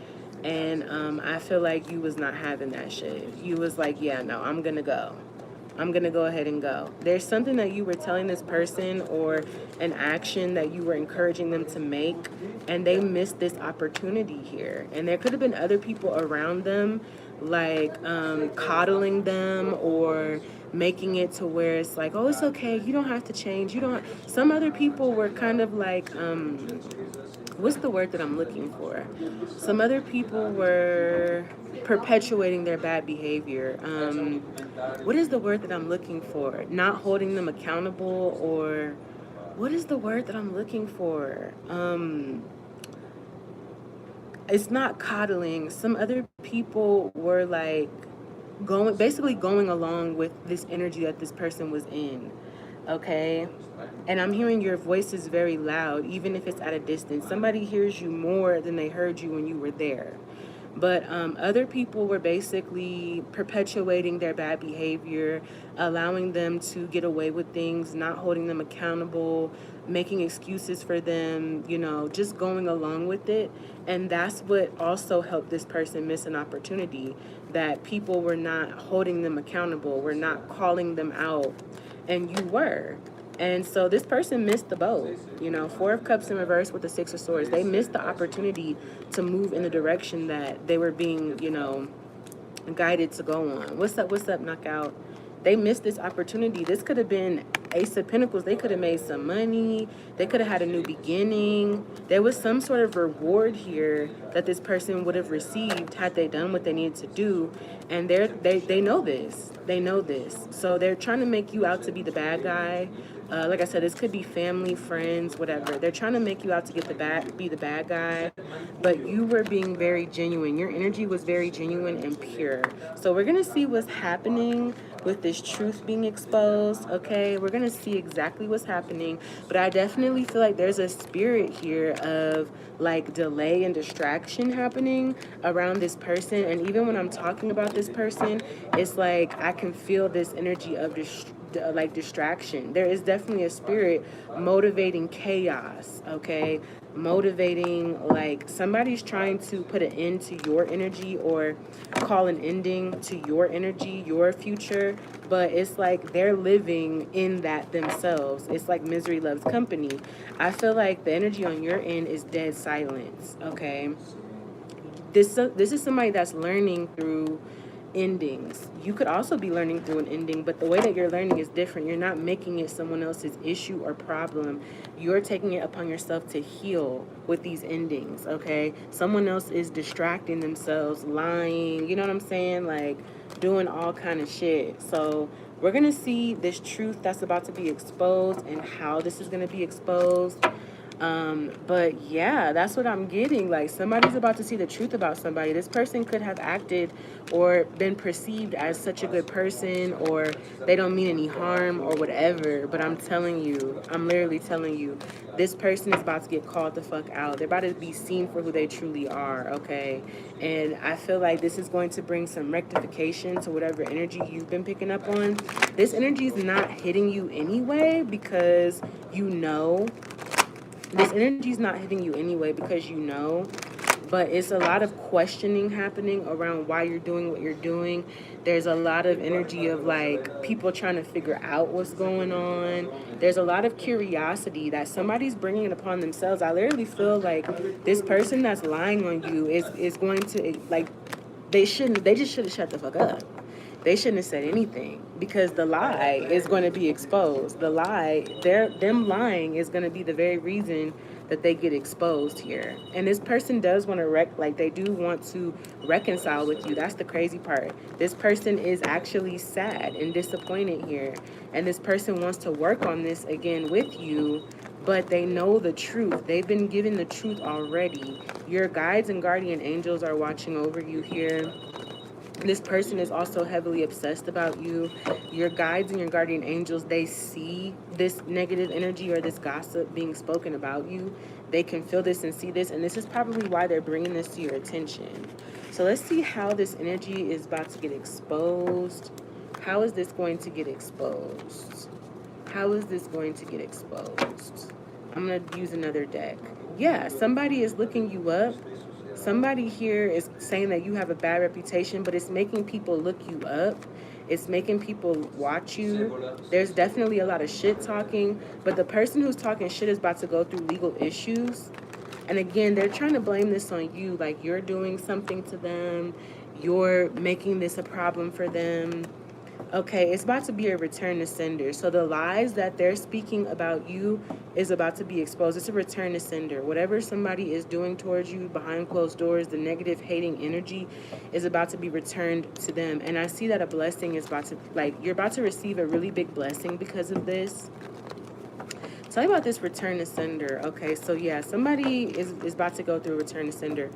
And I feel like you was not having that shit. You was like, yeah, no, I'm going to go. I'm going to go ahead and go. There's something that you were telling this person or an action that you were encouraging them to make, and they missed this opportunity here. And there could have been other people around them, like coddling them or making it to where it's like, oh, it's okay. You don't have to change. You don't. Some other people were kind of like, what's the word that I'm looking for? Some other people were perpetuating their bad behavior. What is the word that I'm looking for? Not holding them accountable, or what is the word that I'm looking for? It's not coddling. Some other people were like basically going along with this energy that this person was in. Okay? And I'm hearing your voice is very loud, even if it's at a distance. Somebody hears you more than they heard you when you were there. But other people were basically perpetuating their bad behavior, allowing them to get away with things, not holding them accountable, making excuses for them, you know, just going along with it. And that's what also helped this person miss an opportunity, that people were not holding them accountable, were not calling them out, and you were. And so this person missed the boat, you know, 4 of Cups in reverse with the 6 of Swords. They missed the opportunity to move in the direction that they were being, you know, guided to go on. What's up, Knockout? They missed this opportunity. This could have been Ace of Pentacles. They could have made some money. They could have had a new beginning. There was some sort of reward here that this person would have received had they done what they needed to do. And they know this. They know this. So they're trying to make you out to be the bad guy. Like I said, this could be family, friends, whatever. They're trying to make you out to be the bad guy, but you were being very genuine. Your energy was very genuine and pure. So we're gonna see what's happening with this truth being exposed, okay? We're going to see exactly what's happening, but I definitely feel like there's a spirit here of like delay and distraction happening around this person. And even when I'm talking about this person, it's like I can feel this energy of like distraction. There is definitely a spirit motivating chaos, okay? Motivating, like somebody's trying to put an end to your energy or call an ending to your energy, your future, but it's like they're living in that themselves. It's like misery loves company. I feel like the energy on your end is dead silence, okay? This is somebody that's learning through endings. You could also be learning through an ending, but the way that you're learning is different. You're not making it someone else's issue or problem. You're taking it upon yourself to heal with these endings, okay? Someone else is distracting themselves, lying, you know what I'm saying? Like doing all kind of shit. So we're going to see this truth that's about to be exposed and how this is going to be exposed. But yeah, that's what I'm getting. Like somebody's about to see the truth about somebody. This person could have acted or been perceived as such a good person, or they don't mean any harm or whatever. But I'm telling you, I'm literally telling you, this person is about to get called the fuck out. They're about to be seen for who they truly are, okay? And I feel like this is going to bring some rectification to whatever energy you've been picking up on. This energy is not hitting you anyway because you know. This energy is not hitting you anyway because you know, but it's a lot of questioning happening around why you're doing what you're doing. There's a lot of energy of like people trying to figure out what's going on. There's a lot of curiosity that somebody's bringing it upon themselves. I literally feel like this person that's lying on you is going to like they just should have shut the fuck up. They shouldn't have said anything because the lie is going to be exposed. The lie, them lying is going to be the very reason that they get exposed here. And this person does want to they do want to reconcile with you. That's the crazy part. This person is actually sad and disappointed here. And this person wants to work on this again with you, but they know the truth. They've been given the truth already. Your guides and guardian angels are watching over you here. This person is also heavily obsessed about you. Your guides and your guardian angels, they see this negative energy or this gossip being spoken about you. They can feel this and see this, and this is probably why they're bringing this to your attention. So let's see how this energy is about to get exposed. How is this going to get exposed? How is this going to get exposed? I'm going to use another deck. Yeah, somebody is looking you up. Somebody here is saying that you have a bad reputation, but it's making people look you up. It's making people watch you. There's definitely a lot of shit talking, but the person who's talking shit is about to go through legal issues. And again, they're trying to blame this on you, like you're doing something to them. You're making this a problem for them. Okay, it's about to be a return to sender. So the lies that they're speaking about you is about to be exposed. It's a return to sender. Whatever somebody is doing towards you behind closed doors, the negative hating energy is about to be returned to them. And I see that a blessing is about to, like, you're about to receive a really big blessing because of this. Tell me about this return to sender. Okay, so yeah, somebody is about to go through a return to sender.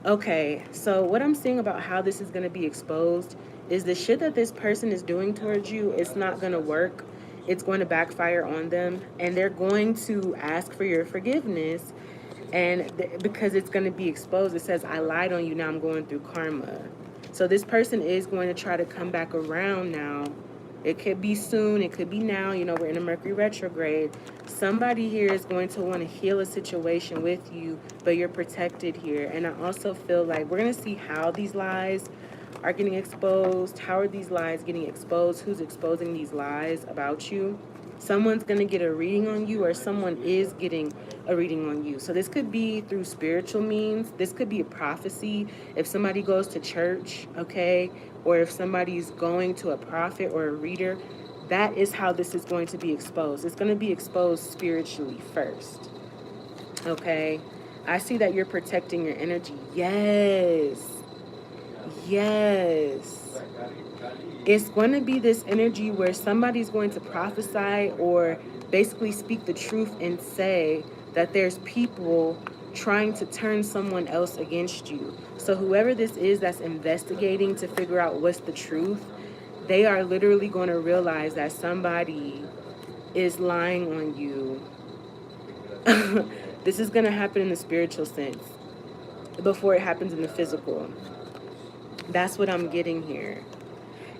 Okay, so what I'm seeing about how this is going to be exposed is the shit that this person is doing towards you, it's not going to work. It's going to backfire on them, and they're going to ask for your forgiveness, and because it's going to be exposed. It says, I lied on you, now I'm going through karma. So this person is going to try to come back around now. It could be soon, it could be now, you know, we're in a Mercury retrograde. Somebody here is going to want to heal a situation with you, but you're protected here. And I also feel like we're going to see how these lies are getting exposed. How are these lies getting exposed? Who's exposing these lies about you? Someone's going to get a reading on you, or someone is getting a reading on you. So this could be through spiritual means. This could be a prophecy. If somebody goes to church, okay, or if somebody's going to a prophet or a reader, that is how this is going to be exposed. It's going to be exposed spiritually first, okay? I see that you're protecting your energy. Yes. Yes. It's going to be this energy where somebody's going to prophesy or basically speak the truth and say that there's people trying to turn someone else against you. So whoever this is that's investigating to figure out what's the truth, they are literally going to realize that somebody is lying on you. This is going to happen in the spiritual sense before it happens in the physical. That's what I'm getting here.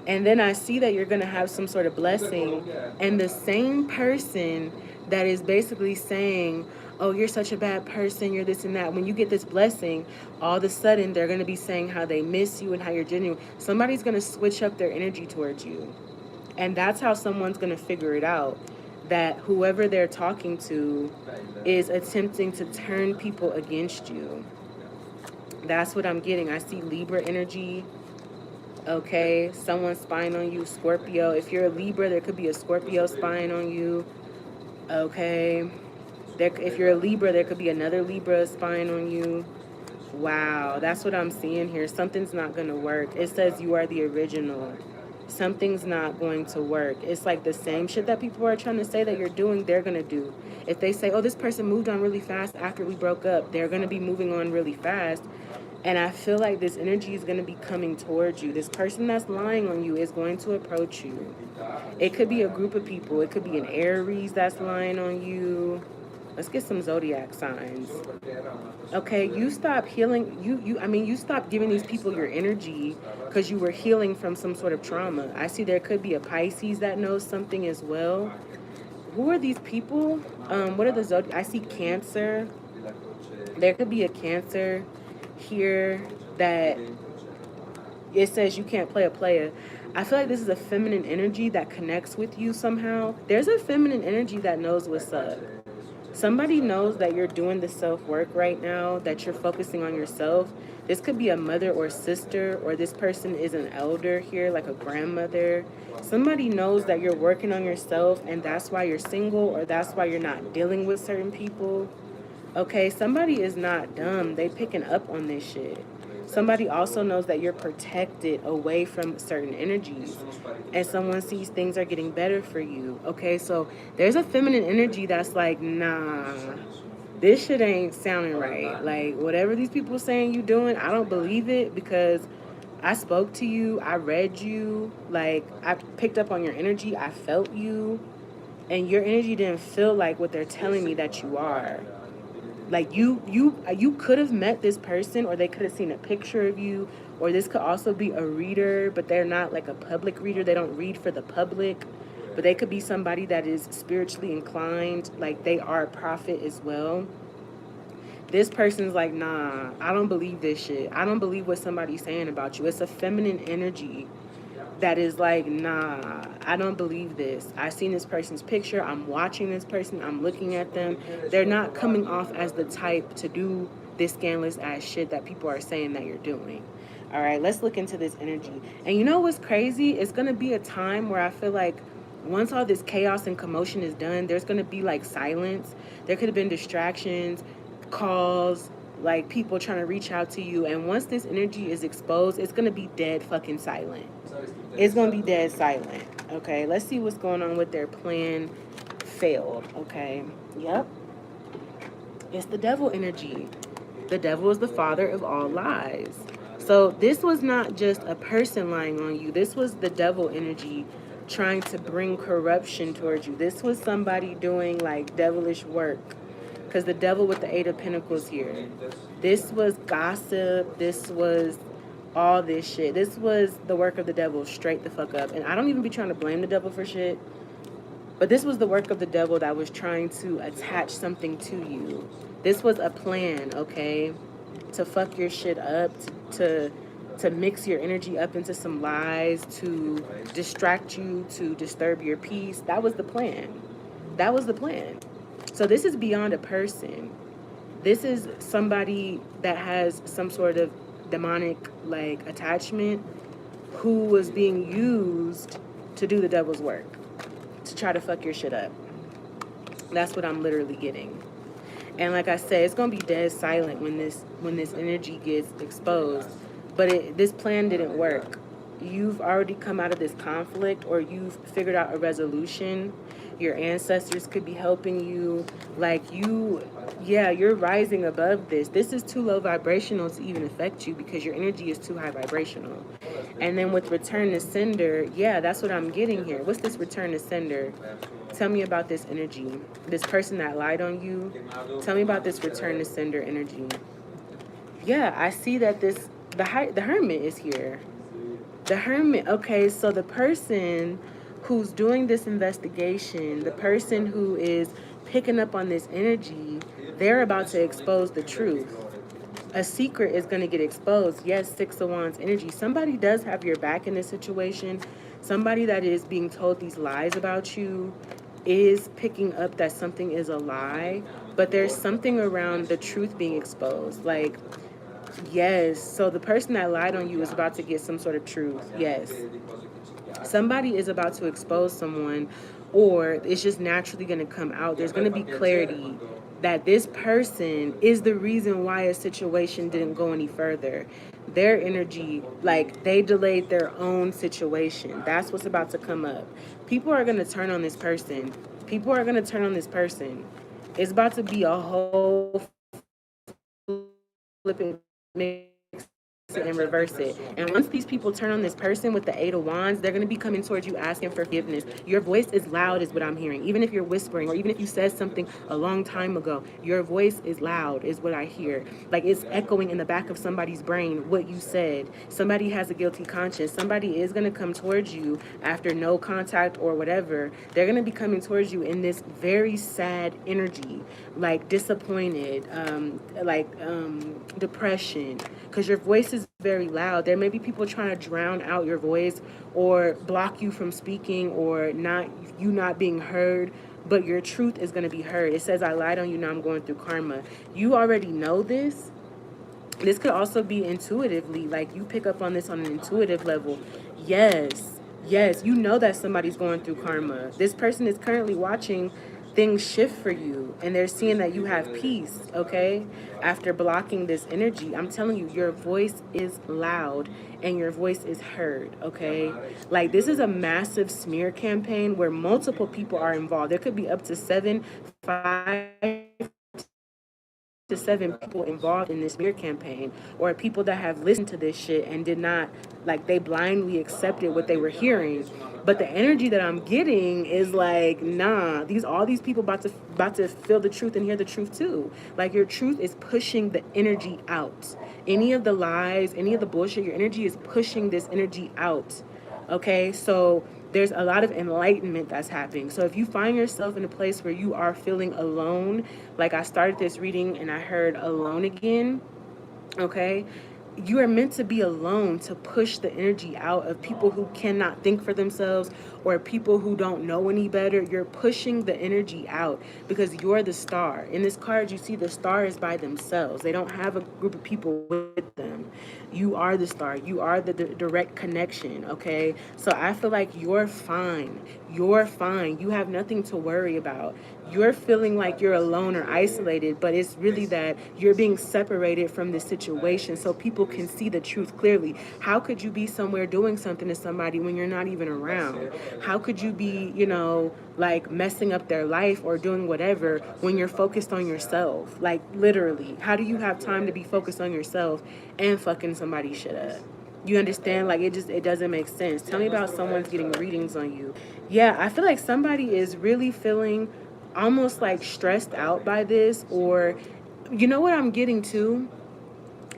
And then I see that you're going to have some sort of blessing, and the same person that is basically saying, oh, you're such a bad person, you're this and that, when you get this blessing, all of a sudden they're going to be saying how they miss you and how you're genuine. Somebody's going to switch up their energy towards you. And that's how someone's going to figure it out, that whoever they're talking to is attempting to turn people against you. That's what I'm getting. I see Libra energy. Okay, someone spying on you. Scorpio. If you're a Libra, there could be a Scorpio spying on you. Okay. If you're a Libra, there could be another Libra spying on you. Wow, that's what I'm seeing here. Something's not going to work. It says you are the original. Something's not going to work. It's like the same shit that people are trying to say that you're doing, they're going to do. If they say, oh, this person moved on really fast after we broke up, they're going to be moving on really fast. And I feel like this energy is going to be coming towards you. This person that's lying on you is going to approach you. It could be a group of people. It could be an Aries that's lying on you. Let's get some zodiac signs. Okay, you stop healing. You stop giving these people your energy because you were healing from some sort of trauma. I see there could be a Pisces that knows something as well. Who are these people? What are the zodiac? I see Cancer. There could be a Cancer here that it says you can't play a player. I feel like this is a feminine energy that connects with you somehow. There's a feminine energy that knows what's up. Somebody knows that you're doing the self-work right now, that you're focusing on yourself. This could be a mother or sister, or this person is an elder here, like a grandmother. Somebody knows that you're working on yourself, and that's why you're single, or that's why you're not dealing with certain people. Okay, somebody is not dumb. They picking up on this shit. Somebody also knows that you're protected away from certain energies, and someone sees things are getting better for you. Okay, so there's a feminine energy that's like, nah, this shit ain't sounding right. Like, whatever these people saying you doing, I don't believe it, because I spoke to you, I read you, like, I picked up on your energy, I felt you, and your energy didn't feel like what they're telling me that you are. Like, you could have met this person, or they could have seen a picture of you, or this could also be a reader, but they're not like a public reader. They don't read for the public, but they could be somebody that is spiritually inclined, like they are a prophet as well. This person's like, nah, I don't believe this shit. I don't believe what somebody's saying about you. It's a feminine energy that is like, nah, I don't believe this. I've seen this person's picture. I'm watching this person. I'm looking at them. They're not coming off as the type to do this scandalous ass shit that people are saying that you're doing. All right, let's look into this energy. And you know what's crazy? It's going to be a time where I feel like once all this chaos and commotion is done, there's going to be like silence. There could have been distractions, calls, like people trying to reach out to you. And once this energy is exposed, it's going to be dead fucking silent. It's going to be dead silent. Okay, let's see what's going on with their plan failed. Okay, yep. It's the devil energy. The devil is the father of all lies. So this was not just a person lying on you. This was the devil energy trying to bring corruption towards you. This was somebody doing like devilish work. Because the devil with the 8 of Pentacles here. This was gossip. This was all this shit. This was the work of the devil straight the fuck up. And I don't even be trying to blame the devil for shit. But this was the work of the devil that was trying to attach something to you. This was a plan, okay? To fuck your shit up, to mix your energy up into some lies, to distract you, to disturb your peace. That was the plan. That was the plan. So this is beyond a person. This is somebody that has some sort of demonic like attachment who was being used to do the devil's work, to try to fuck your shit up. That's what I'm literally getting. And like I said, it's gonna be dead silent when this energy gets exposed. But this plan didn't work. You've already come out of this conflict, or you've figured out a resolution. Your ancestors could be helping you. Like you're rising above this. This is too low vibrational to even affect you because your energy is too high vibrational. And then with return to sender, yeah, that's what I'm getting here. What's this return to sender? Tell me about this energy. This person that lied on you. Tell me about this return to sender energy. Yeah, I see that the hermit is here. The hermit. Okay, so the person who's doing this investigation, the person who is picking up on this energy, they're about to expose the truth. A secret is going to get exposed. Yes, Six of Wands energy. Somebody does have your back in this situation. Somebody that is being told these lies about you is picking up that something is a lie, but there's something around the truth being exposed. Like, yes, so the person that lied on you is about to get some sort of truth. Yes. Somebody is about to expose someone, or it's just naturally going to come out. There's going to be clarity that this person is the reason why a situation didn't go any further. Their energy, like they delayed their own situation. That's what's about to come up. People are going to turn on this person. People are going to turn on this person. It's about to be a whole flipping mix it and reverse it. And once these people turn on this person with the Eight of Wands, they're going to be coming towards you asking for forgiveness. Your voice is loud is what I'm hearing. Even if you're whispering, or even if you said something a long time ago, your voice is loud is what I hear. Like it's echoing in the back of somebody's brain what you said. Somebody has a guilty conscience. Somebody is going to come towards you after no contact or whatever. They're going to be coming towards you in this very sad energy, like disappointed, depression, because your voice is very loud. There may be people trying to drown out your voice or block you from speaking, or not being heard, but your truth is going to be heard. It says, I lied on you, now I'm going through karma. You already know this. This could also be intuitively, like you pick up on this on an intuitive level. Yes, you know that somebody's going through karma. This person is currently watching things shift for you, and they're seeing that you have peace, okay? After blocking this energy, I'm telling you, your voice is loud and your voice is heard, okay? Like this is a massive smear campaign where multiple people are involved. There could be up to 7 people involved in this smear campaign, or people that have listened to this shit and did not, like, they blindly accepted what they were hearing. But the energy that I'm getting is like, nah, all these people about to feel the truth and hear the truth too. Like your truth is pushing the energy out. Any of the lies, any of the bullshit, your energy is pushing this energy out. Okay, so there's a lot of enlightenment that's happening. So if you find yourself in a place where you are feeling alone, like I started this reading and I heard alone again, okay, you are meant to be alone to push the energy out of people who cannot think for themselves, or people who don't know any better. You're pushing the energy out because you're the star. In this card, you see the star is by themselves. They don't have a group of people with them. You are the star. You are the direct connection, okay? So I feel like you're fine. You're fine. You have nothing to worry about. You're feeling like you're alone or isolated, but it's really that you're being separated from the situation so people can see the truth clearly. How could you be somewhere doing something to somebody when you're not even around? How could you be, like messing up their life or doing whatever when you're focused on yourself? Like literally, how do you have time to be focused on yourself and fucking somebody's shit up? You understand? Like it doesn't make sense. Tell me about someone's getting readings on you. Yeah, I feel like somebody is really feeling almost like stressed out by this, or you know what I'm getting to?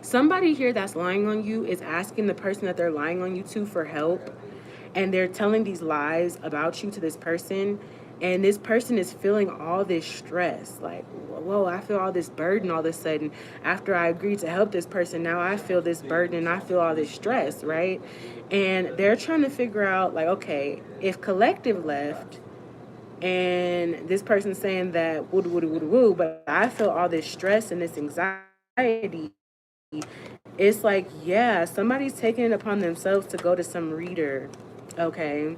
Somebody here that's lying on you is asking the person that they're lying on you to for help, and they're telling these lies about you to this person, and this person is feeling all this stress, like, whoa, I feel all this burden all of a sudden. After I agreed to help this person, now I feel this burden and I feel all this stress, right? And they're trying to figure out, like, okay, if collective left and this person's saying that woo, but I feel all this stress and this anxiety, it's like, yeah, somebody's taking it upon themselves to go to some reader, okay?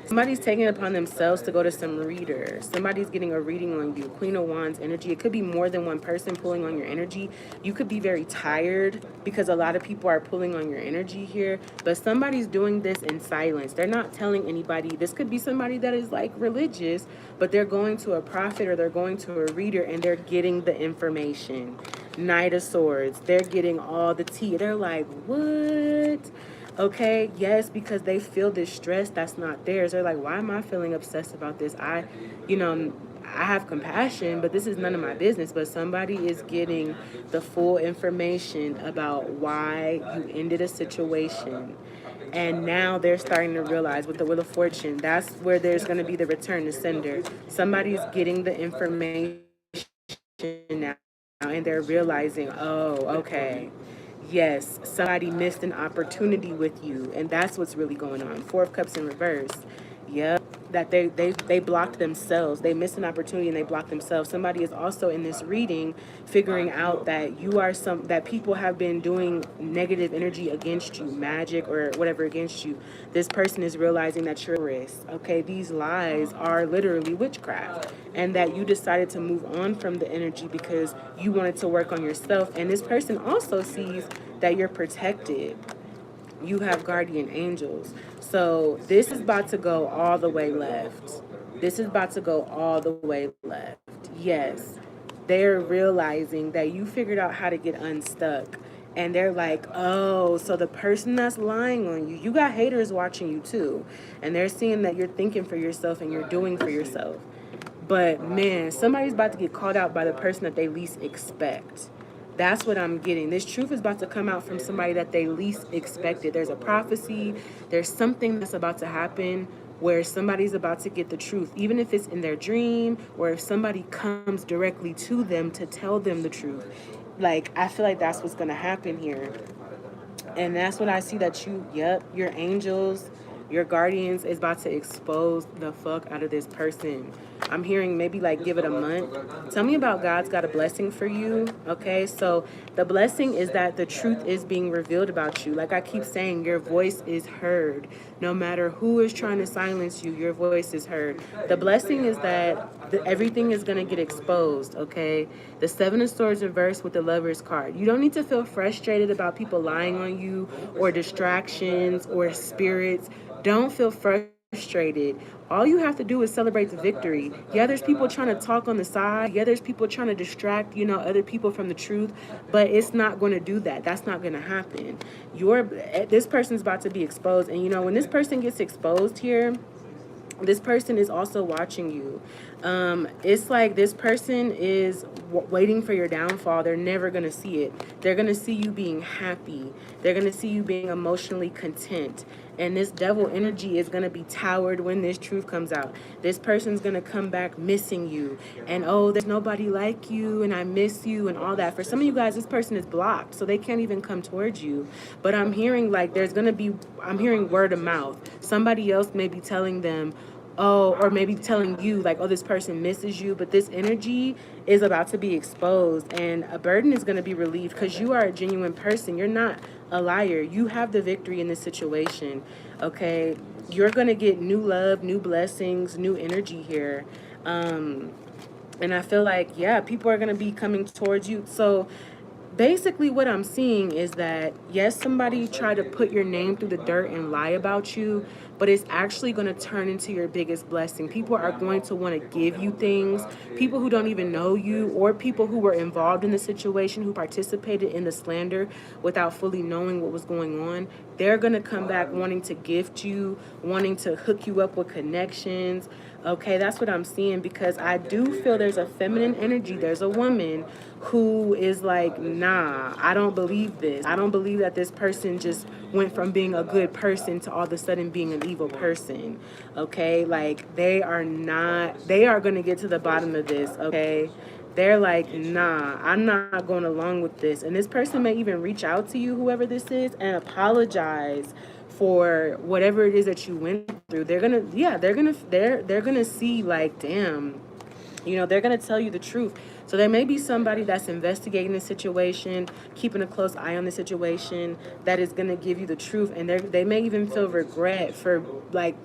Somebody's taking it upon themselves to go to some reader. Somebody's getting a reading on you. Queen of Wands energy. It could be more than one person pulling on your energy. You could be very tired because a lot of people are pulling on your energy here. But somebody's doing this in silence. They're not telling anybody. This could be somebody that is like religious, but they're going to a prophet or they're going to a reader and they're getting the information. Knight of Swords. They're getting all the tea. They're like, what? Okay, yes, because they feel this stress that's not theirs. They're like, why am I feeling obsessed about this? You know, I have compassion, but this is none of my business. But somebody is getting the full information about why you ended a situation. And now they're starting to realize with the Wheel of Fortune, that's where there's going to be the return to sender. Somebody's getting the information now and they're realizing, oh, okay, yes, somebody missed an opportunity with you, and that's what's really going on. Four of Cups in reverse. Yep. That they blocked themselves. They missed an opportunity and they blocked themselves. Somebody is also in this reading figuring out that that people have been doing negative energy against you, magic or whatever against you. This person is realizing that you're a risk. Okay, these lies are literally witchcraft, and that you decided to move on from the energy because you wanted to work on yourself. And this person also sees that you're protected. You have guardian angels. So this is about to go all the way left. This is about to go all the way left. Yes. They're realizing that you figured out how to get unstuck. And they're like, oh, so the person that's lying on you, you got haters watching you too. And they're seeing that you're thinking for yourself and you're doing for yourself. But man, somebody's about to get called out by the person that they least expect. That's what I'm getting. This truth is about to come out from somebody that they least expected. There's a prophecy. There's something that's about to happen where somebody's about to get the truth, even if it's in their dream or if somebody comes directly to them to tell them the truth. Like, I feel like that's what's going to happen here. And that's what I see that your angels, your guardians is about to expose the fuck out of this person. I'm hearing maybe like give it a month. Tell me about God's got a blessing for you. Okay, so the blessing is that the truth is being revealed about you. Like I keep saying, your voice is heard. No matter who is trying to silence you, your voice is heard. The blessing is that everything is going to get exposed, okay? The Seven of Swords reversed with the Lover's card. You don't need to feel frustrated about people lying on you or distractions or spirits. Don't feel frustrated. All you have to do is celebrate the victory. Yeah, there's people trying to talk on the side. Yeah, there's people trying to distract, other people from the truth, but it's not going to do that. That's not going to happen. This person's about to be exposed, and when this person gets exposed here, this person is also watching you. It's like this person is waiting for your downfall. They're never going to see it. They're going to see you being happy. They're going to see you being emotionally content. And this devil energy is going to be towered when this truth comes out. This person's going to come back missing you. And, oh, there's nobody like you, and I miss you, and all that. For some of you guys, this person is blocked, so they can't even come towards you. But I'm hearing I'm hearing word of mouth. Somebody else may be telling them, or maybe telling you like, oh, this person misses you, but this energy is about to be exposed and a burden is going to be relieved because you are a genuine person. You're not a liar. You have the victory in this situation, okay? You're going to get new love, new blessings, new energy here. And I feel like, yeah, people are going to be coming towards you. So basically what I'm seeing is that, yes, somebody tried to put your name through the dirt and lie about you, but it's actually going to turn into your biggest blessing. People are going to want to give you things. People who don't even know you, or people who were involved in the situation, who participated in the slander without fully knowing what was going on, they're going to come back wanting to gift you, wanting to hook you up with connections. Okay, that's what I'm seeing, because I do feel there's a feminine energy. There's a woman who is like, nah, I don't believe this. I don't believe that this person just went from being a good person to all of a sudden being an evil person. Okay, like they are going to get to the bottom of this. Okay, they're like, nah, I'm not going along with this. And this person may even reach out to you, whoever this is, and apologize for whatever it is that you went through. They're gonna see like, damn, they're gonna tell you the truth. So there may be somebody that's investigating the situation, keeping a close eye on the situation, that is gonna give you the truth, and they may even feel regret for like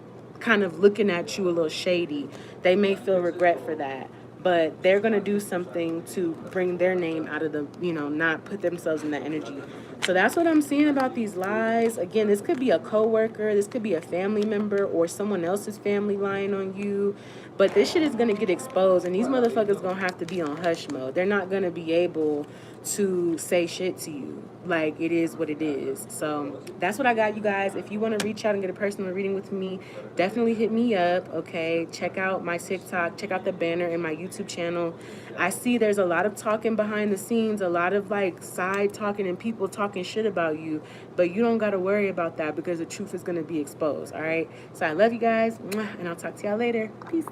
kind of looking at you a little shady. They may feel regret for that. But they're going to do something to bring their name out of the, not put themselves in that energy. So that's what I'm seeing about these lies. Again, this could be a coworker, this could be a family member or someone else's family lying on you. But this shit is gonna get exposed, and these motherfuckers gonna have to be on hush mode. They're not gonna be able to say shit to you. Like, it is what it is. So that's what I got, you guys. If you want to reach out and get a personal reading with me, definitely hit me up, okay? Check out my TikTok. Check out the banner in my YouTube channel. I see there's a lot of talking behind the scenes, a lot of, like, side talking and people talking shit about you. But you don't got to worry about that because the truth is going to be exposed, all right? So I love you guys, and I'll talk to y'all later. Peace.